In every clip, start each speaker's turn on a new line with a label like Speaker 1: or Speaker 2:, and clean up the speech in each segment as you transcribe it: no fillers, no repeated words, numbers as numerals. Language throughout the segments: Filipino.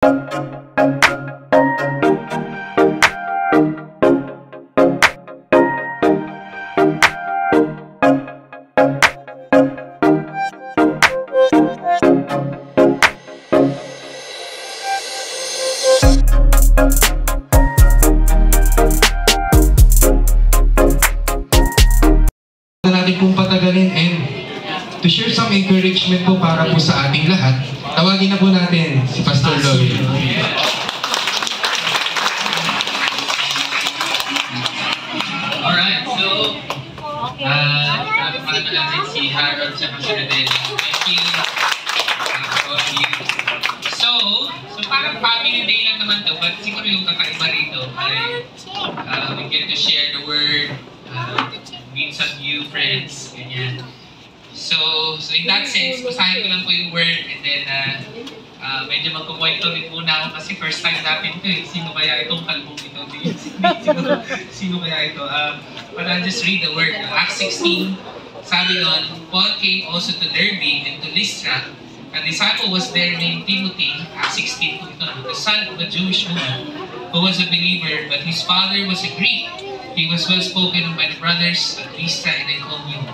Speaker 1: Pong patagalin and to share some encouragement po para po sa ating lahat, tawagin na po natin si Pastor Lloyd.
Speaker 2: Alright, so pakalaman natin si Harold sa Rodel. Thank you. So parang family day lang naman to, but siguro yung kakaiba rito ay we get to share the word, meet some new friends, ganyan. So in that sense, basahin ko lang po yung word and then medyo magkukwento rin muna ako kasi first time natin ito eh. Sino kaya itong kalbong ito? Sino kaya ito? But I'll just read the word. Acts 16, sabi nun, Paul came also to Derbe and to Lystra. A disciple was there named Timothy, Acts 16 po ito, the son of a Jewish woman who was a believer, but his father was a Greek. He was well spoken of by the brothers of Lystra and Iconium.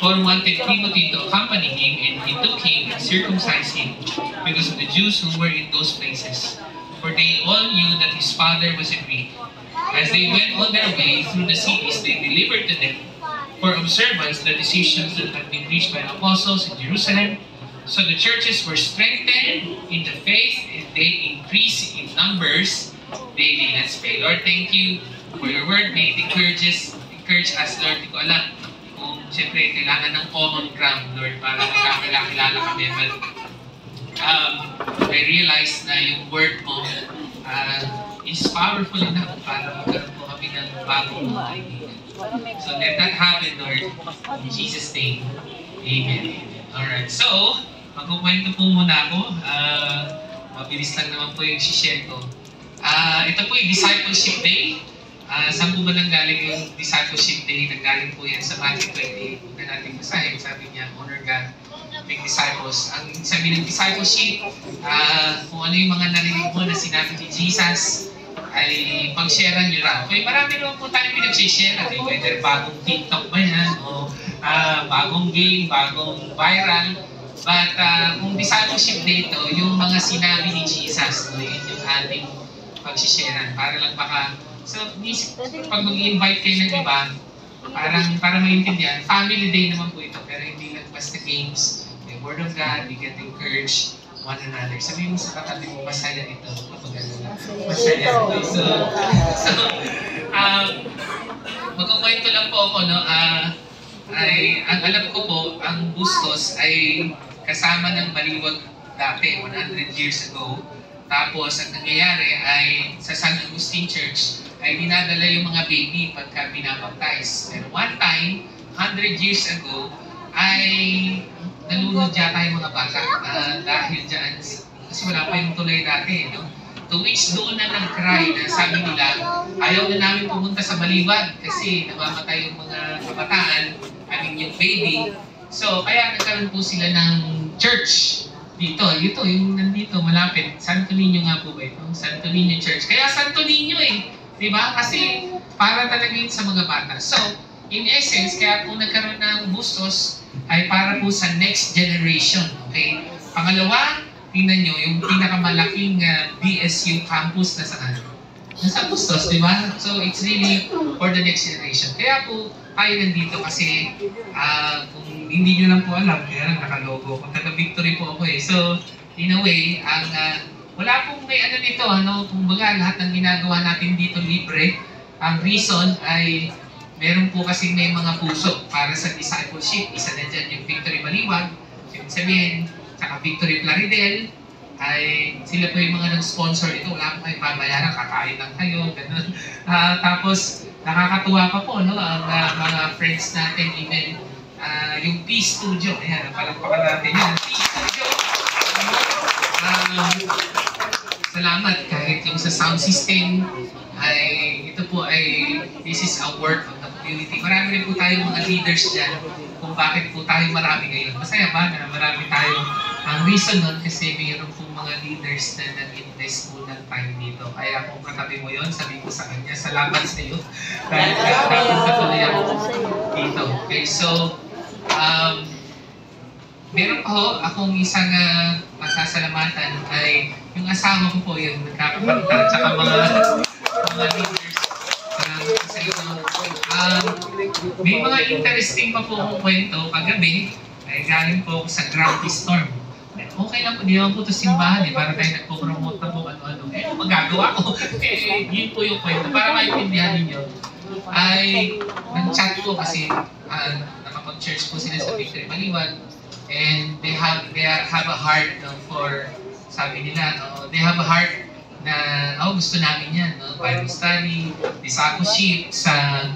Speaker 2: Paul wanted Timothy to accompany him, and he took him and circumcised him because of the Jews who were in those places. For they all knew that his father was a Greek. As they went on their way through the cities, they delivered to them for observance the decisions that had been reached by the apostles in Jerusalem. So the churches were strengthened in the faith, and they increased in numbers daily. Let's pray. Lord, thank you for your word. May it encourage us, Lord. Hindi ko alam kung siyempre kailangan ng common ground, Lord, para magkakilala kami. But I realize na yung word mo is powerful enough para magkaroon po kami ng bagong kaibigan. So let that happen, Lord. In Jesus' name, amen. Alright, so magkukwento po muna ako. Mabilis lang naman po yung share ko. Ito po yung Discipleship Day. Saan po ba nanggaling yung Discipleship Day? Nanggaling po yan sa Matthew 28. Huwag na natin basahin. Sabi niya, honor God, make disciples. Ang sabi ng discipleship, kung ano yung mga narinig mo na sinabi ni Jesus, ay pag-sharean nyo lang. Okay, marami naman po tayo pinag-share. Whether bagong TikTok ba yan, o bagong game, bagong viral. But kung discipleship dito, yung mga sinabi ni Jesus, yun yung ating pag-sharean. Para lang baka, so pag mag-invite kayo ng iba, para maintindihan, family day naman po ito, pero hindi lang basta games. The Word of God, we get to encourage one another. Sabihin mo sa katabi mo, masaya ito. Masaya ito. So magkukwento lang po ako, no? Ang alam ko po, ang Bustos ay kasama ng Baliwag dati, 100 years ago. Tapos, ang nangyayari ay sa San Agustin Church ay dinadala yung mga baby pagka binabaptize. Pero one time, 100 years ago, ay nalunod yata yung mga bata dahil dyan, kasi wala pa yung tulay dati, no? To which doon na nag-cry na sabi nila, ayaw na namin pumunta sa Baliwag kasi namamatay yung mga kabataan, yung baby. So, kaya nagkaroon po sila ng church dito. Ito, yung nandito, malapit. Santo Niño nga po ba ito? Santo Niño Church. Kaya Santo Niño eh. Diba? Kasi para talaga yun sa mga bata. So, in essence, kaya po nagkaroon ng Bustos ay para po sa next generation. Okay? Pangalawa, tingnan nyo, yung pinakamalaking BSU campus na saan? Nasa Bustos, di ba? So, it's really for the next generation. Kaya po, tayo nandito kasi kung hindi nyo lang po alam, kaya lang nakalogo. Kung taga-victory po ako eh. So, in a way, wala pong may ano nito, kung baga, lahat ng ginagawa natin dito libre. Ang reason ay, meron po kasi may mga puso para sa discipleship. Isa na dyan yung Victory Baliwag. Yung sabihin, saka Victory Plaridel, ay sila po yung mga nag-sponsor ito. Wala po kayong babayaran, kakain lang kayo, gano'n. Tapos, nakakatuwa pa po, no? Ang mga friends natin, even yung Peace Studio. Ayan, palakpakan natin yan. Peace Studio. Salamat kahit yung sa sound system, ay ito po ay, this is a work of the community. Marami rin po tayong mga leaders dyan kung bakit po tayo marami ngayon. Masaya ba na marami tayo? Ang reason nun kasi mayroon pong mga leaders na nag-invest mo ng time dito. Kaya kung katabi mo yon, sabi ko sa kanya, salamat sa iyo. Dahil nakapunta tuloy ako dito. Okay, so, meron pa ho akong isang masasalamatan ay yung asawa ko po yung nagkakapagta, tsaka mga leaders. Sa iyo. May mga interesting pa po akong kwento kagabi ay galing po sa Grumpy Storm. Okay lang po, di naman po ito simbahan para tayo nagpo-promote na po ano-ano. Magagawa ko. Yun po yung kwento. Para maintindihan ninyo, ay nag-chat po kasi nakapag-church po sila sa Victory Maliwan. And they have a heart for, sabi nila, they have a heart na, gusto namin yan, Bible study, discipleship sa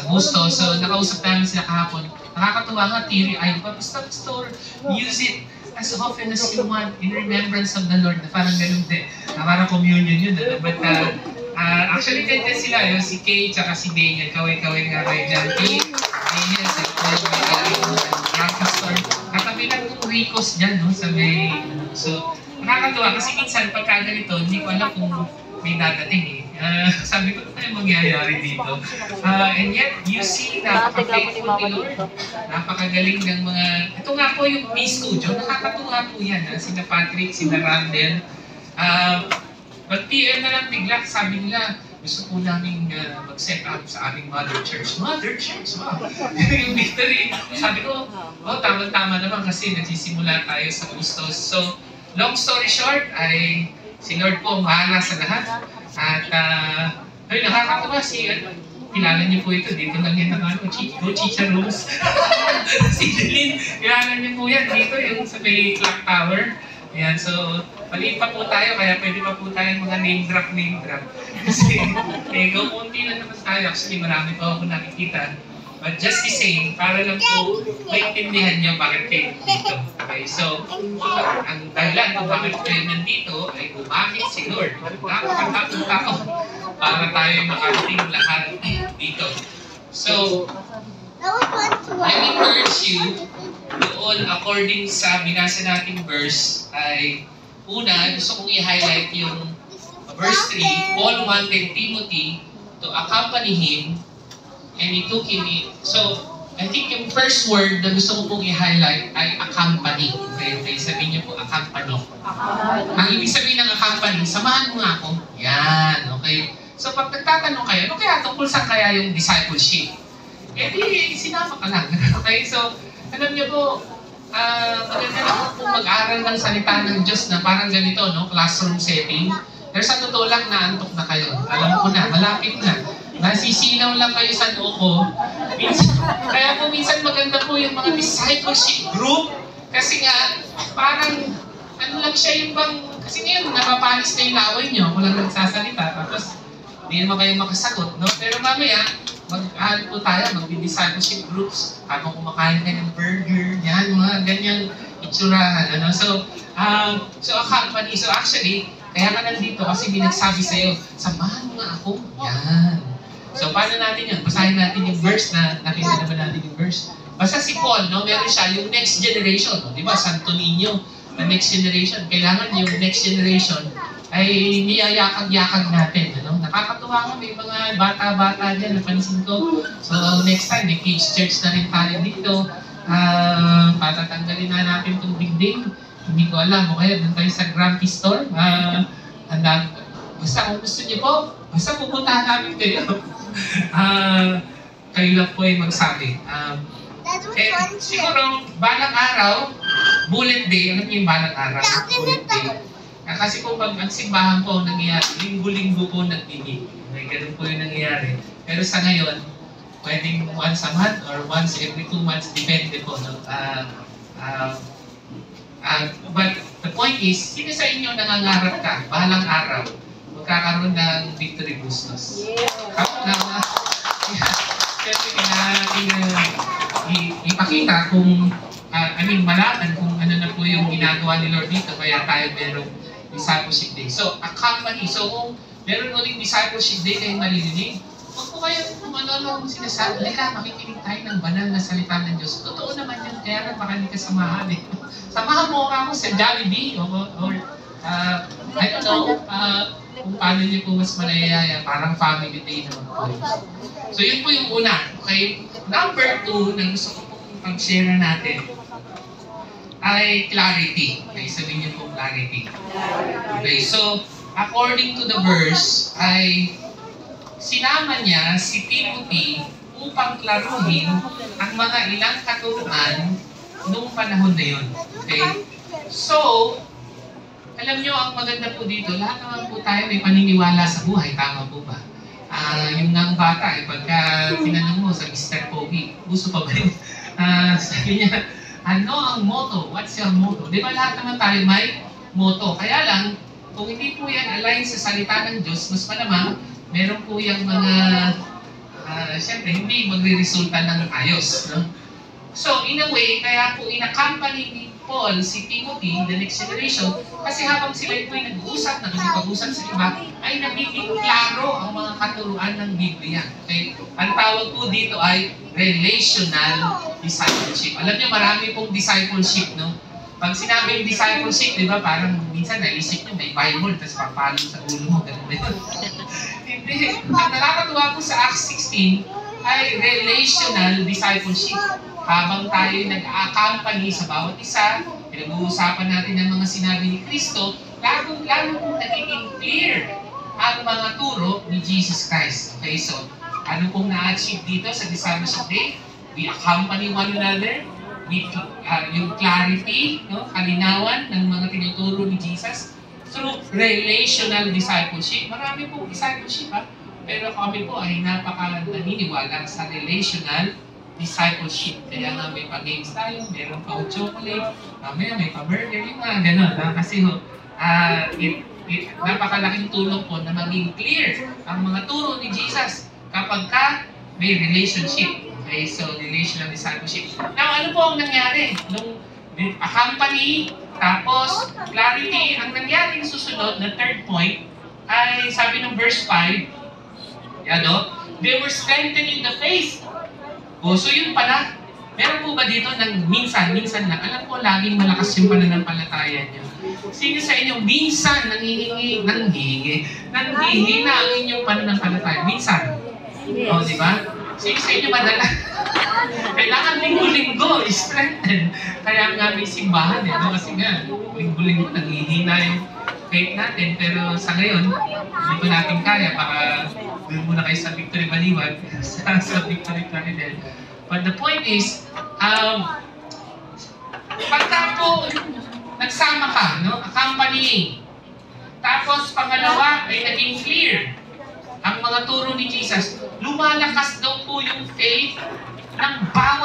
Speaker 2: Bustos. So, nakausap namin sila kahapon. Nakakatuwa nga, teary-eyed pa. Basta, Pastor, use it as often as you want in remembrance of the Lord. Na parang ganun din. Parang communion yun. But, actually, ganyan sila. Si Kay, tsaka si Daniel. Kaway-kaway nga kayo dyan. Kay, Daniel, si Pastor. Katabi lang yung Ricos dyan, sa may, so, nakakatuwa kasi minsan pagka ganito, hindi ko alam kung may dadating sabi ko, ano tayo mangyayari dito? And yet, you see, napaka-faithful ni Lord. Napakagaling ng mga, ito nga po yung Peace Studio, nakakatuwa po yan, sina Patrick, sina Randel. But PM na lang bigla, sabi nila, gusto po namin mag-set up sa aming Mother Church. Mother Church, wow! Yung Victory. Sabi ko, tama-tama naman kasi nagsisimula tayo sa Bustos. So, long story short, ay si Lord po mahala sa lahat. At, nakakatawa kilala niyo po ito, dito lang yan naman, Go Chicha Rose. Si Jeline, kilala niyo po yan, dito yung sa may clock tower. Ayan, so, maliit pa po tayo, kaya pwede pa po tayong mga name drop. Kasi, konti lang naman tayo. Actually, marami pa ako nakikita. But just the same, para lang po maintindihan niyo bakit kayo dito. Okay, so, ang dahilan kung bakit kayo nandito ay gumamit si Lord. Napakatapong tao para tayo makarating lahat dito. So, I encourage you doon according sa binasa nating verse ay una, gusto kong i-highlight yung verse 3, Paul wanted Timothy to accompany him and he took him in. So, I think yung first word na gusto ko pong i-highlight ay accompany. Okay, sabihin niyo po, accompany. Ang ibig sabihin ng accompany, samahan mo nga ako. Yan, okay. So, pag nagtatanong kayo, ano kaya tungkol saan kaya yung discipleship? Sinama ka lang. Okay, so, alam niyo po, maganda lang kung mag-aral ng salita ng Diyos na parang ganito, classroom setting. Pero sa totoo lang, naantok na kayo. Alam ko na, malapit na. Nasisinaw lang kayo sa noo ko. Kaya po minsan maganda po yung mga discipleship group. Kasi nga, parang, lang siya yung bang, kasi ngayon, napapanis na yung laway nyo. Walang nagsasalita. Tapos, hindi naman kayo makasagot, Pero mamaya, po tayo, mag-discipleship groups. Habang kumakain kayo ng burger, yan, mga ganyang itsurahan, So, accompany. So actually, kaya ka nandito kasi may nagsabi sa'yo, samahan mo nga ako. Yan. So, paano natin yun? Basahin natin yung verse na nakita naman natin yung verse. Basta si Paul, meron siya yung next generation. Di ba? Santo Niño, the next generation. Kailangan yung next generation ay niyayakag-yakag natin. Nakakatuwa nga, may mga bata-bata dyan, napansin ko. So, next time, may kids church na rin tayo dito. Patatanggalin na natin itong dingding. Hindi ko alam, o kaya doon tayo sa Grumpy Store. Basta kung gusto niyo po, basta pupuntahan namin kayo. Kayo lang po ay magsabi. Siguro, balang araw, bullet day. Alam niyo yung balang araw? Bullet day. Kasi kung pag ang simbahan po nangyayari, linggo-linggo po nagdinig. May ganun po yung nangyayari. Pero sa ngayon, pwedeng once a month or once every 2 months, depende po. But the point is, sino sa inyo nangangarap ka, balang araw, magkakaroon ng Victory Bustos? Siyempre, kailangan ipakita kung, malaman kung ano na po yung ginagawa ni Lord dito, kaya tayo merong discipleship day. So, accompany. So, kung meron uling discipleship day kayong malilinig, huwag po kayo kung ano-ano sinasabi. Halika, makikinig tayo ng banal na salita ng Diyos. Totoo naman yan, kaya baka hindi ka samahan. Samahan mo ako sa Jollibee or I don't know, kung paano niyo po mas malayaya, parang family day naman po. So yun po yung una. Okay? Number 2 na gusto ko pong pag-share natin ay clarity. Okay, sabihin niyo po clarity. Okay, so according to the verse, ay sinama niya si Timothy upang klaruhin ang mga ilang katuruan noong panahon na yun. Okay? So, alam nyo, ang maganda po dito, lahat naman po tayo may paniniwala sa buhay. Tama po ba? Yung nang bata, pagka tinanong mo sa Mr. Pogi, gusto pa ba yun? Sabi niya, ano ang motto? What's your motto? Di ba lahat naman tayo may motto? Kaya lang, kung hindi po yan align sa salita ng Diyos, mas malamang, meron po yung mga, siyempre, hindi magre-resulta ng ayos. No? So, in a way, kaya po in-accompany ni Paul si Timothy, the next generation, kasi habang sila po ay nag-uusap, nakikipag-usap sa iba, ay nagiging klaro ang mga katuruan ng Biblia. Okay? Ang tawag po dito ay relational discipleship. Alam niyo, marami pong discipleship, no? Pag sinabi yung discipleship, di ba, parang minsan naisip niyo may Bible, tapos papalo sa ulo mo, ganun ba yun? Hindi. Ang nakakatuwa po sa Acts 16 ay relational discipleship. Habang tayo nag-accompany sa bawat isa, pinag-uusapan natin ang mga sinabi ni Kristo, lalo pong nagiging clear ang mga turo ni Jesus Christ. Okay, so, ano pong na-achieve dito sa Discipleship Day? We accompany one another with yung clarity, no, kalinawan ng mga tinuturo ni Jesus through relational discipleship. Marami pong discipleship, pero kami po ay napaka-naniniwala sa relational discipleship. Kaya nga may pa-games tayo, meron pa chocolate, may pa-burger, yung mga gano'n. Kasi napakalaking tulong po na maging clear ang mga turo ni Jesus kapag ka may relationship. Okay, so relational discipleship. Now, ano po ang nangyari? Nung accompany, tapos clarity, ang nangyari na susunod na third point ay sabi ng verse 5, they were strengthening the faith. So yun pala, meron po ba dito ng minsan lang, alam ko laging malakas yung pananampalataya niyo. Sino sa inyo minsan nanghihina ang inyong pananampalataya? Minsan. O, di ba? Sino sa inyo madala? Kailangan linggo-linggo, strengthen. Kaya nga may simbahan, kasi nga, linggo-linggo nanghihina yung faith natin. Pero sa ngayon, hindi po natin kaya, baka doon muna kayo sa Victory Baliwag, sa Victory Plaridel. But the point is, pagka po nagsama ka, no, accompanying, tapos pangalawa ay naging clear ang mga turo ni Jesus, lumalakas daw po yung faith ng bawat